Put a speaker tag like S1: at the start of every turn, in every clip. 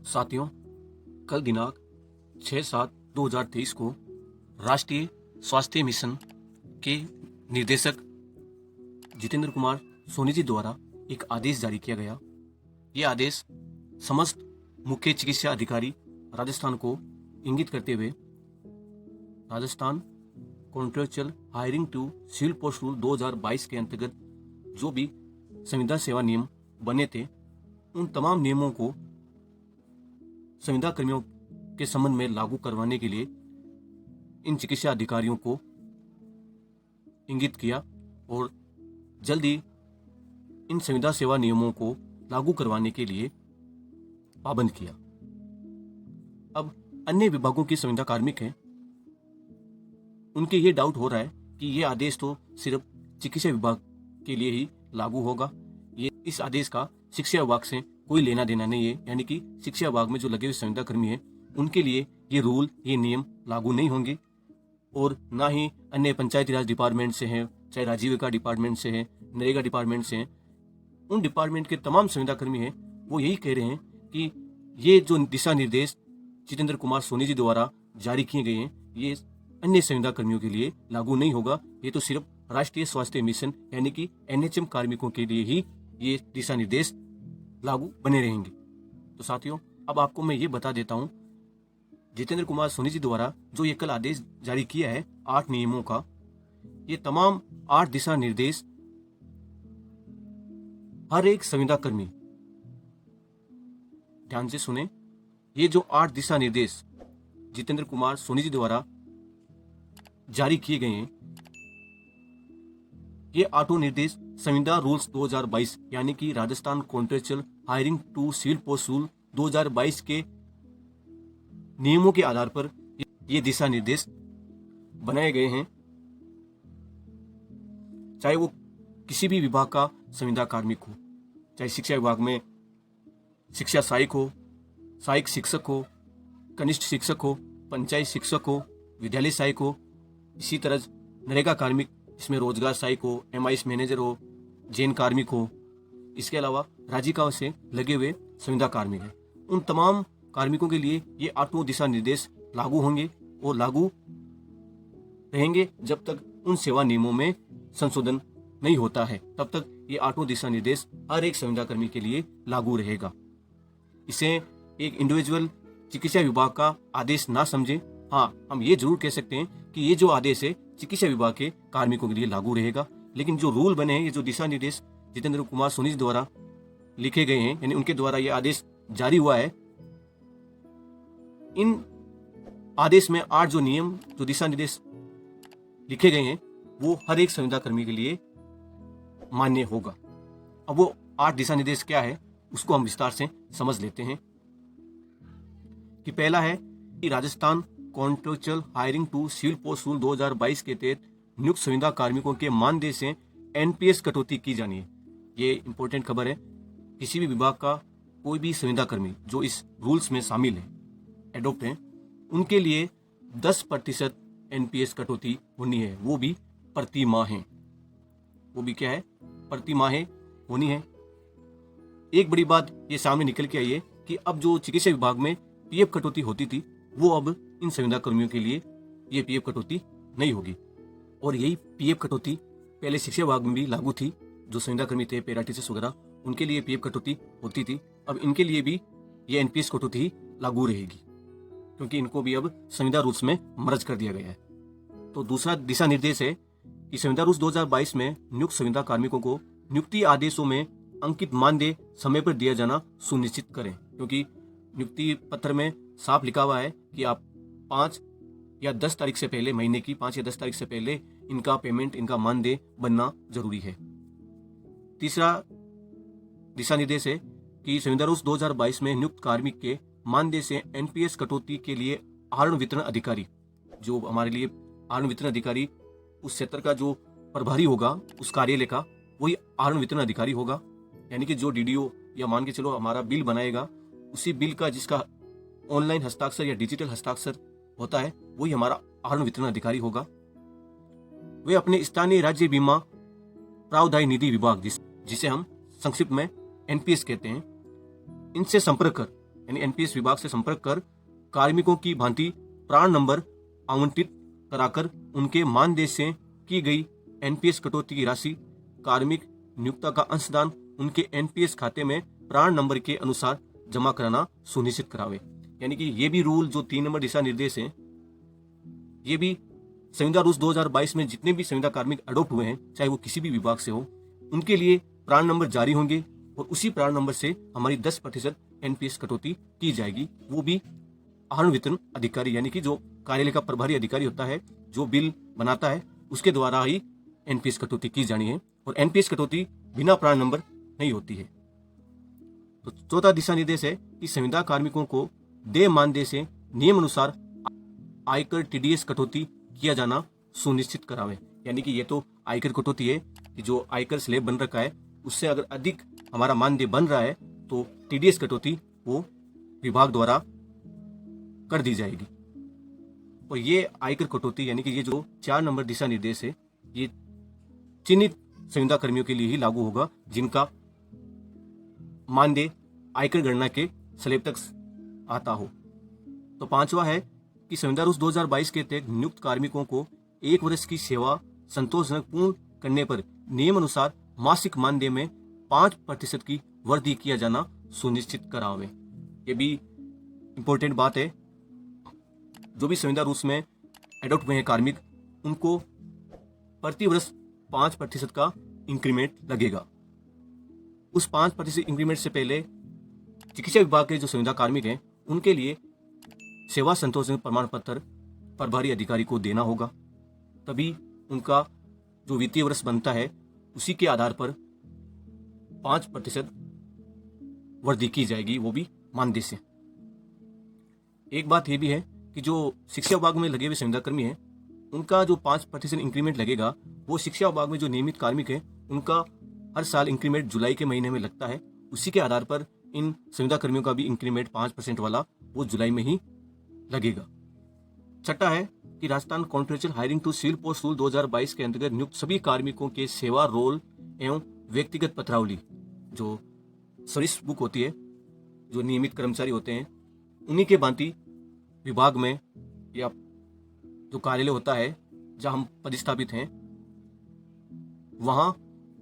S1: साथियों, कल दिनांक 6/7/2023 को राष्ट्रीय स्वास्थ्य मिशन के निर्देशक जितेंद्र कुमार सोनी जी द्वारा एक आदेश जारी किया गया। ये आदेश समस्त मुख्य चिकित्सा अधिकारी राजस्थान को इंगित करते हुए Rajasthan contractual hiring to civil post rule 2022 के अंतर्गत जो भी संविदा सेवा नियम बने थे, उन तमाम नियमों को संविदा कर्मियों के संबंध में लागू करवाने के लिए इन चिकित्सा अधिकारियों को इंगित किया और जल्दी इन संविदा सेवा नियमों को लागू करवाने के लिए पाबंद किया। अब अन्य विभागों के संविदा कार्मिक हैं, उनके ये डाउट हो रहा है कि ये आदेश तो सिर्फ चिकित्सा विभाग के लिए ही लागू होगा। ये इस आदेश का शिक्षा विभाग से कोई लेना देना नहीं है, यानी कि शिक्षा विभाग में जो लगे हुए संविदा कर्मी हैं उनके लिए ये रूल, ये नियम लागू नहीं होंगे और ना ही अन्य पंचायती राज डिपार्टमेंट से हैं, चाहे राजीविका डिपार्टमेंट से हैं, नरेगा डिपार्टमेंट से हैं, उन डिपार्टमेंट के तमाम संविदा कर्मी हैं वो यही कह रहे हैं कि ये जो दिशा निर्देश जितेंद्र कुमार सोनी जी द्वारा जारी किए गए हैं ये अन्य संविदा कर्मियों के लिए लागू नहीं होगा। ये तो सिर्फ राष्ट्रीय स्वास्थ्य मिशन यानी कि एनएचएम कार्मिकों के लिए ही ये दिशा निर्देश लागू बने रहेंगे। तो साथियों, अब आपको मैं ये बता देता हूं, जितेंद्र कुमार सोनी जी द्वारा जो ये कल आदेश जारी किया है 8 नियमों का, ये तमाम 8 दिशा निर्देश हर एक संविदा कर्मी, ध्यान से सुने, ये जो 8 दिशा निर्देश जितेंद्र कुमार सोनी जी द्वारा जारी किए गए हैं, ये 8 निर्देश संविदा रूल्स 2022 यानी कि Rajasthan contractual hiring to civil post rule 2022 के नियमों के आधार पर ये दिशा निर्देश बनाए गए हैं। चाहे वो किसी भी विभाग का संविदा कार्मिक हो, चाहे शिक्षा विभाग में शिक्षा सहायक हो, सहायक शिक्षक हो, कनिष्ठ शिक्षक हो, पंचायत शिक्षक हो, विद्यालय सहायक हो, इसी तरह नरेगा कार्मिक, इसमें रोजगार सहायक हो, एमआईएस मैनेजर हो, जैन कार्मिक हो, इसके अलावा राजीविका से लगे हुए संविदा कार्मिक हैं, उन तमाम कार्मिकों के लिए ये 8 दिशा निर्देश लागू होंगे और लागू रहेंगे जब तक उन सेवा नियमों में संशोधन नहीं होता है, तब तक ये 8 दिशा निर्देश हर एक संविदा कर्मी के लिए लागू रहेगा। इसे एक इंडिविजुअल चिकित्सा विभाग का आदेश ना समझें। हाँ, हम ये जरूर कह सकते हैं कि ये जो आदेश है चिकित्सा विभाग के कार्मिकों के लिए लागू रहेगा, लेकिन जो रूल बने हैं, ये जो दिशा निर्देश जितेंद्र कुमार सोनी जी द्वारा लिखे गए हैं, यानी उनके द्वारा ये आदेश जारी हुआ है, इन आदेश में 8 जो नियम, जो दिशा निर्देश लिखे गए हैं, वो हर एक संविदा कर्मी के लिए मान्य होगा। अब वो 8 दिशा निर्देश क्या है उसको हम विस्तार से समझ लेते हैं। कि पहला है कि Rajasthan contractual hiring to civil post rule 2022 के तहत नियुक्त संविदा कार्मिकों के मानदेय से एनपीएस कटौती की जानी है। ये इंपॉर्टेंट खबर है। किसी भी विभाग का कोई भी संविदा कर्मी जो इस रूल्स में शामिल है, एडॉप्ट हैं, उनके लिए 10% एनपीएस कटौती होनी है, वो भी प्रति माह है। वो भी क्या है, प्रति माह होनी है। एक बड़ी बात ये सामने निकल के आई है कि अब जो चिकित्सा विभाग में पीएफ कटौती होती थी, वो अब इन संविदा कर्मियों के लिए ये पीएफ कटौती नहीं होगी। और यही पीएफ कटौती पहले शिक्षा विभाग में भी लागू थी। जो संविदा कर्मी थे, पैरा टीचर्स वगैरह, उनके लिए पीएफ कटौती होती थी। अब इनके लिए भी ये एनपीएस कटौती ही लागू रहेगी, क्योंकि इनको भी अब संविदा रूल्स में मर्ज कर दिया गया है। तो दूसरा दिशा निर्देश है कि संविदा रूल्स 2022 में नियुक्त संविदा कार्मिकों को नियुक्ति आदेशों में अंकित मानदेय समय पर दिया जाना सुनिश्चित करें, क्योंकि नियुक्ति पत्र में साफ लिखा हुआ है कि आप 5 या 10 तारीख से पहले, महीने की 5 या 10 तारीख से पहले इनका पेमेंट, इनका मानदेय बनना जरूरी है। तीसरा दिशा निर्देश है कि संविदा रूल्स 2022 में नियुक्त कार्मिक के मानदेय से एनपीएस कटौती के लिए आहरण वितरण अधिकारी, जो हमारे लिए आहरण वितरण अधिकारी उस क्षेत्र का जो प्रभारी होगा, उस कार्यालय का, वही आहरण वितरण अधिकारी होगा। यानी कि जो डीडीओ या मान के चलो हमारा बिल बनाएगा, उसी बिल का जिसका ऑनलाइन हस्ताक्षर या डिजिटल हस्ताक्षर होता है, वही हमारा आहरण वितरण अधिकारी होगा। वे अपने स्थानीय राज्य बीमा प्रावधायी निधि विभाग, जिसे हम संक्षिप्त में एनपीएस कहते हैं, इनसे संपर्क कर यानी एनपीएस विभाग से संपर्क कर कार्मिकों की भांति प्राण नंबर आवंटित कराकर उनके मानदेय से की गई एनपीएस कटौती की राशि कार्मिक नियोक्ता का अंशदान उनके एनपीएस खाते में प्राण नंबर के अनुसार जमा कराना सुनिश्चित करावे। यानी कि ये भी रूल जो 3 नंबर दिशा निर्देश है, ये भी संविदा रूल्स 2022 में जितने भी संविदा कार्मिक अडॉप्ट हुए हैं, चाहे वो किसी भी विभाग से हो, उनके लिए प्राण नंबर जारी होंगे और उसी प्राण नंबर से हमारी 10% एनपीएस कटौती की जाएगी। वो भी आहरण वितरण अधिकारी यानी कि जो कार्यालय का प्रभारी अधिकारी होता है, जो बिल बनाता है, उसके द्वारा ही एनपीएस कटौती की जानी है और एनपीएस कटौती बिना प्राण नंबर नहीं होती है। तो चौथा दिशा निर्देश है कि संविदा कार्मिकों को देय मानदेय से नियम अनुसार आयकर टीडीएस कटौती किया जाना सुनिश्चित करावे। यानी कि ये तो आयकर कटौती है कि जो आयकर स्लैब बन रखा है उससे अगर अधिक हमारा मानदेय बन रहा है तो टीडीएस कटौती वो विभाग द्वारा कर दी जाएगी। और ये आयकर कटौती यानी कि ये जो 4 नंबर दिशा निर्देश है, ये चिन्हित संविदा कर्मियों के लिए ही लागू होगा जिनका मानदेय आयकर गणना के स्लैब तक आता हो। तो 5वां है कि संविदा रूल्स 2022 के तहत नियुक्त कार्मिकों को 1 वर्ष की सेवा संतोषजनक पूर्ण करने पर नियम अनुसार मासिक मानदेय में 5% की वृद्धि किया जाना सुनिश्चित करावे। ये भी इंपॉर्टेंट बात है। जो भी संविदा रूल्स में एडॉप्ट हुए हैं कार्मिक, उनको प्रति वर्ष 5% का इंक्रीमेंट लगेगा। उस 5% इंक्रीमेंट से पहले चिकित्सा विभाग के जो संविदा कार्मिक हैं उनके लिए सेवा संतोषजनक प्रमाण पत्र प्रभारी अधिकारी को देना होगा, तभी उनका जो वित्तीय वर्ष बनता है उसी के आधार पर 5% वृद्धि की जाएगी, वो भी मानदेय से। एक बात यह भी है कि जो शिक्षा विभाग में लगे हुए संविदा कर्मी हैं उनका जो 5% इंक्रीमेंट लगेगा, वो शिक्षा विभाग में जो नियमित कार्मिक हैं उनका हर साल इंक्रीमेंट जुलाई के महीने में लगता है। उसी के आधार पर इन संविदा कर्मियों का भी इंक्रीमेंट 5% वाला वो जुलाई में ही लगेगा। छठा है कि Rajasthan contractual hiring to civil post rule 2022 के अंतर्गत नियुक्त सभी कार्मिकों के सेवा रोल एवं व्यक्तिगत पत्रावली, जो सर्विस बुक होती है, जो नियमित कर्मचारी होते हैं, उन्हीं के भांति विभाग में या जो कार्यालय होता है जहां हम पदस्थापित हैं, वहां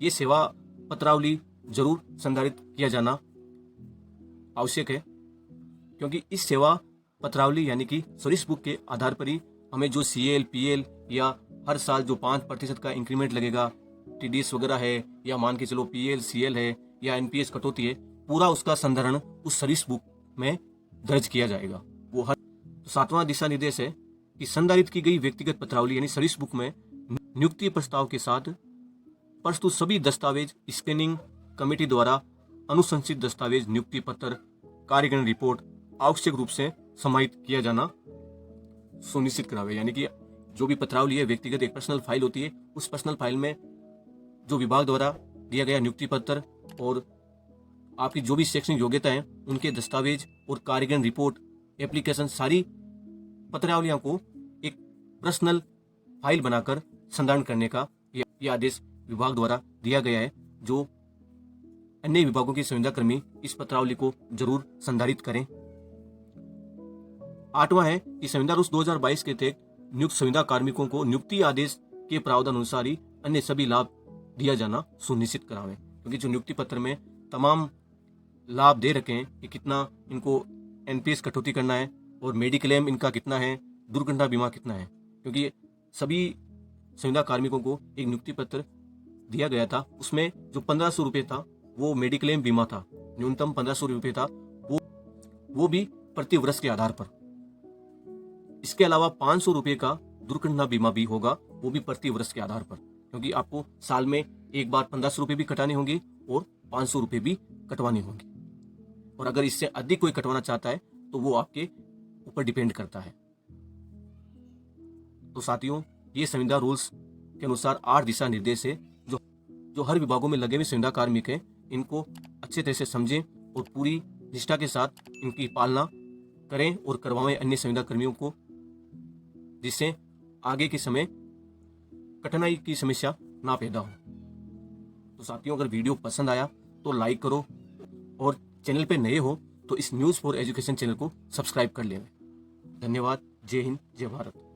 S1: ये सेवा पत्रावली जरूर संधारित किया जाना आवश्यक है, क्योंकि इस सेवा पत्रावली यानी कि सर्विस बुक के आधार पर ही हमें जो सीएल, पीएल या हर साल जो 5% का इंक्रीमेंट लगेगा, टीडीएस वगैरह है, या मान के चलो पीएल, सीएल है या एनपीएस कटौती है, पूरा उसका संधारण उस सर्विस बुक में दर्ज किया जाएगा। वो हर 7वां दिशा निर्देश है कि संधारित की गई व्यक्तिगत पत्रावली यानी सर्विस बुक में नियुक्ति प्रस्ताव के साथ प्रस्तुत सभी दस्तावेज स्कैनिंग कमेटी द्वारा अनुशंसित दस्तावेज, नियुक्ति पत्र, कार्यगणन रिपोर्ट आवश्यक रूप से समाहित किया जाना सुनिश्चित करावे। यानी कि जो भी पत्रावली है व्यक्तिगत एक पर्सनल फाइल होती है, उस पर्सनल फाइल में जो विभाग द्वारा दिया गया नियुक्ति पत्र और आपकी जो भी शैक्षणिक योग्यता है उनके दस्तावेज और कार्यगणन रिपोर्ट, एप्लीकेशन, सारी पत्रावलियों को एक पर्सनल फाइल बनाकर संधारण करने का यह आदेश विभाग द्वारा दिया गया है। जो अन्य विभागों के संविदा कर्मी इस पत्रावली को जरूर संधारित करें। 8वां है कि संविदा रूल्स 2022 के तहत नियुक्त संविदा कार्मिकों को नियुक्ति आदेश के प्रावधान अनुसार ही अन्य सभी लाभ दिया जाना सुनिश्चित करावें, क्योंकि जो नियुक्ति पत्र में तमाम लाभ दे रखे हैं कि कितना इनको एनपीएस कटौती करना है और मेडिक्लेम इनका कितना है, दुर्घटना बीमा कितना है, क्योंकि सभी संविदा कार्मिकों को एक नियुक्ति पत्र दिया गया था, उसमें जो 1500 रुपये था वो मेडिक्लेम बीमा था, न्यूनतम 1500 रुपये था, वो भी प्रति वर्ष के आधार पर। इसके अलावा 500 रुपये का दुर्घटना बीमा भी होगा, वो भी प्रति वर्ष के आधार पर, क्योंकि आपको साल में एक बार 1500 रुपये भी कटाने होंगे और 500 रुपये भी कटवाने होंगे। और अगर इससे अधिक कोई कटवाना चाहता है तो वो आपके ऊपर डिपेंड करता है। तो साथियों, ये संविदा रूल्स के अनुसार 8 दिशा निर्देश है जो हर विभागों में लगे हुए संविदा कार्मिक हैं, इनको अच्छे तरह से समझें और पूरी निष्ठा के साथ इनकी पालना करें और करवाएं अन्य संविदा कर्मियों को, जिससे आगे के समय कठिनाई की समस्या ना पैदा हो। तो साथियों, अगर वीडियो पसंद आया तो लाइक करो और चैनल पे नए हो तो इस न्यूज़ फॉर एजुकेशन चैनल को सब्सक्राइब कर लें। धन्यवाद। जय हिंद, जय भारत।